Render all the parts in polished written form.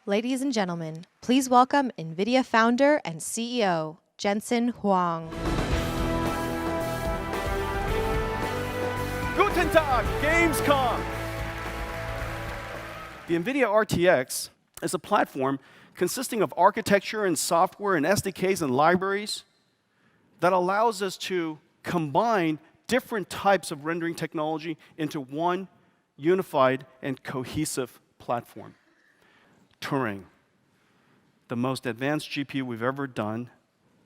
Ladies and gentlemen, please welcome NVIDIA founder and CEO, Jensen Huang. Guten Tag, Gamescom! The NVIDIA RTX is a platform consisting of architecture and software and SDKs and libraries that allows us to combine different types of rendering technology into one unified and cohesive platform. Turing, the most advanced GPU we've ever done,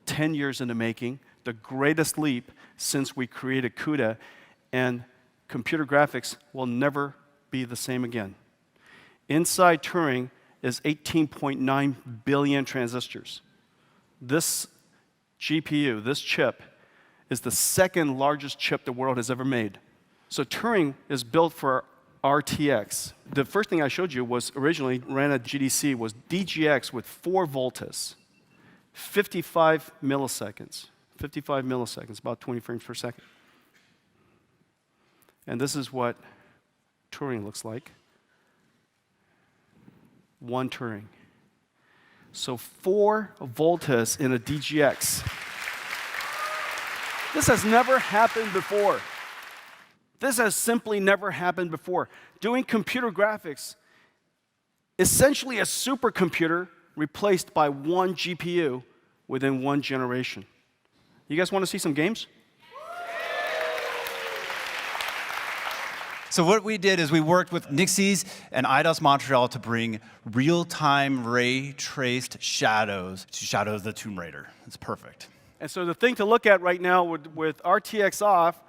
10 years in the making, the greatest leap since we created CUDA, and computer graphics will never be the same again. Inside Turing is 18.9 billion transistors. This GPU, this chip, is the second largest chip the world has ever made. So Turing is built for RTX. The first thing I showed you was originally ran at GDC was DGX with 4 volts, 55 milliseconds. 55 milliseconds, about 20 frames per second. And this is what Turing looks like. One Turing. So 4 volts in a DGX. This has never happened before. This has simply never happened before. Doing computer graphics, essentially a supercomputer replaced by one GPU within one generation. You guys want to see some games? So what we did is we worked with Nixie's and IDOS Montreal to bring real-time ray-traced shadows to Shadow of the Tomb Raider. It's perfect. And so the thing to look at right now with RTX off,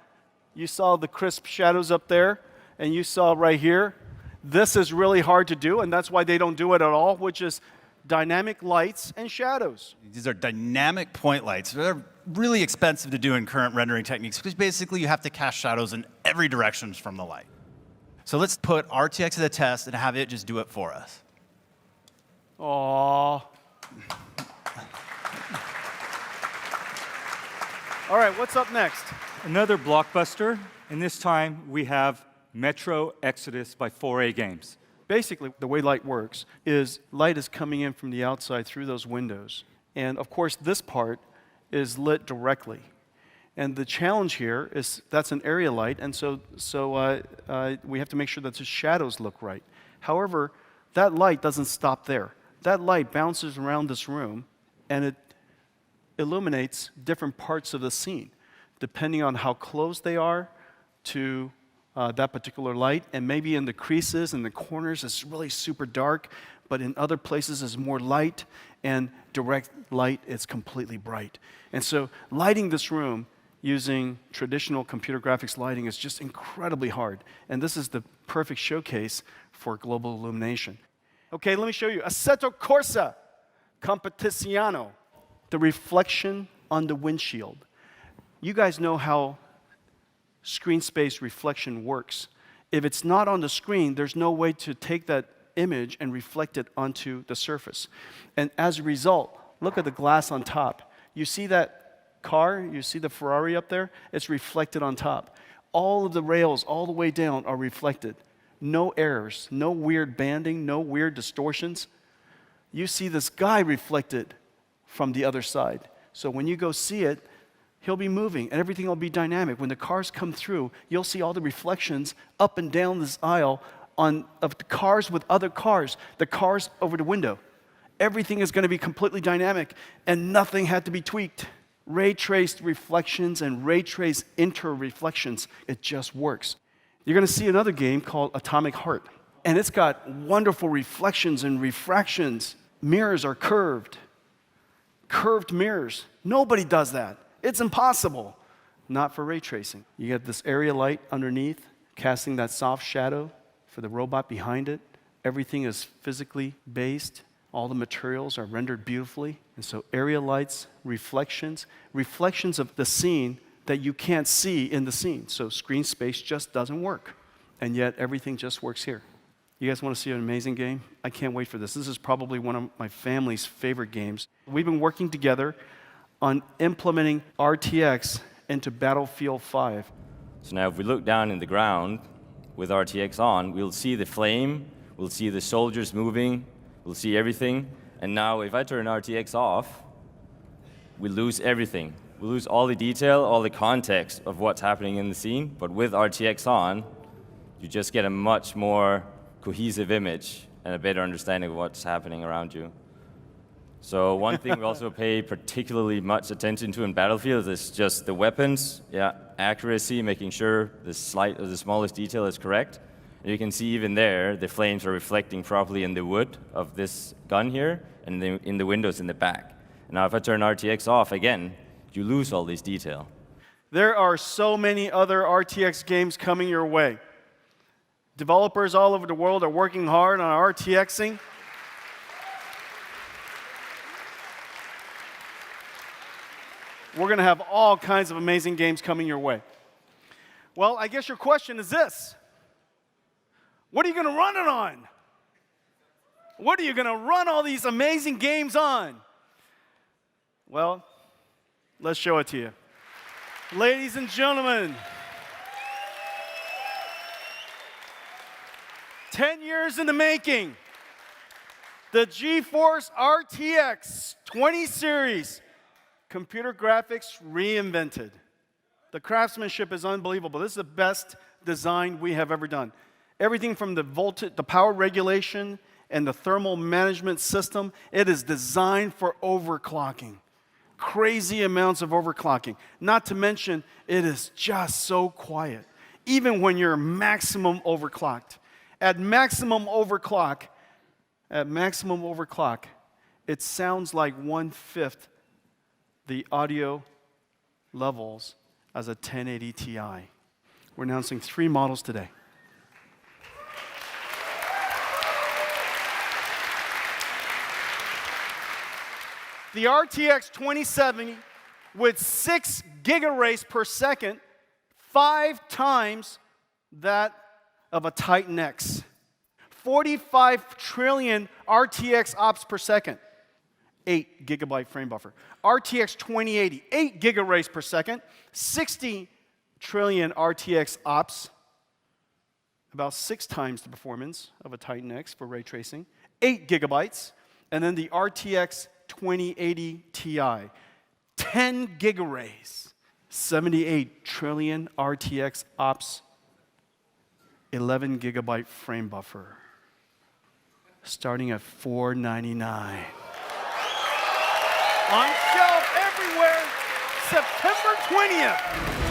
you saw the crisp shadows up there, and you saw right here. This is really hard to do, and that's why they don't do it at all, which is dynamic lights and shadows. These are dynamic point lights. They're really expensive to do in current rendering techniques because basically you have to cast shadows in every direction from the light. So let's put RTX to the test and have it just do it for us. Aww. All right, what's up next? Another blockbuster, and this time we have Metro Exodus by 4A Games. Basically, the way light works is light is coming in from the outside through those windows. And of course, this part is lit directly. And the challenge here is that's an area light, and so we have to make sure that the shadows look right. However, that light doesn't stop there. That light bounces around this room, and it illuminates different parts of the scene, depending on how close they are to that particular light. And maybe in the creases and the corners, it's really super dark, but in other places, it's more light, and direct light, it's completely bright. And so lighting this room using traditional computer graphics lighting is just incredibly hard. And this is the perfect showcase for global illumination. Okay, let me show you. Assetto Corsa Competiziano, the reflection on the windshield. You guys know how screen space reflection works. If it's not on the screen, there's no way to take that image and reflect it onto the surface. And as a result, look at the glass on top. You see that car, you see the Ferrari up there? It's reflected on top. All of the rails all the way down are reflected. No errors, no weird banding, no weird distortions. You see this guy reflected from the other side. So when you go see it, he'll be moving, and everything will be dynamic. When the cars come through, you'll see all the reflections up and down this aisle of the cars with other cars, the cars over the window. Everything is going to be completely dynamic, and nothing had to be tweaked. Ray-traced reflections and ray-traced inter-reflections, it just works. You're going to see another game called Atomic Heart, and it's got wonderful reflections and refractions. Mirrors are curved mirrors. Nobody does that. It's impossible. Not for ray tracing. You get this area light underneath, casting that soft shadow for the robot behind it. Everything is physically based. All the materials are rendered beautifully. And so area lights, reflections of the scene that you can't see in the scene. So screen space just doesn't work. And yet everything just works here. You guys want to see an amazing game? I can't wait for this. This is probably one of my family's favorite games. We've been working together on implementing RTX into Battlefield 5. So now if we look down in the ground with RTX on, we'll see the flame, we'll see the soldiers moving, We'll see everything. And now if I turn RTX off, we lose everything. We lose all the detail, all the context of what's happening in the scene. But with RTX on, you just get a much more cohesive image and a better understanding of what's happening around you. So one thing we also pay particularly much attention to in Battlefield is just the weapons, accuracy, making sure the smallest detail is correct. And you can see even there, the flames are reflecting properly in the wood of this gun here and in the windows in the back. And now if I turn RTX off again, you lose all this detail. There are so many other RTX games coming your way. Developers all over the world are working hard on RTXing. We're going to have all kinds of amazing games coming your way. Well, I guess your question is this. What are you going to run it on? What are you going to run all these amazing games on? Well, let's show it to you. Ladies and gentlemen, 10 years in the making, the GeForce RTX 20 series, computer graphics reinvented. The craftsmanship is unbelievable. This is the best design we have ever done. Everything from the voltage, the power regulation, and the thermal management system, it is designed for overclocking. Crazy amounts of overclocking. Not to mention, it is just so quiet. Even when you're maximum overclocked. At maximum overclock, it sounds like 1/5 the audio levels as a 1080 Ti. We're announcing 3 models today. The RTX 2070 with 6 gigaраys per second, 5 times that of a Titan X. 45 trillion RTX ops per second, 8 gigabyte frame buffer. RTX 2080, 8 gigaраys per second, 60 trillion RTX ops, about 6 times the performance of a Titan X for ray tracing, 8 gigabytes, and then the RTX 2080 Ti, 10 gigarays, 78 trillion RTX ops, 11 gigabyte frame buffer, starting at $499. On shelf everywhere, September 20th.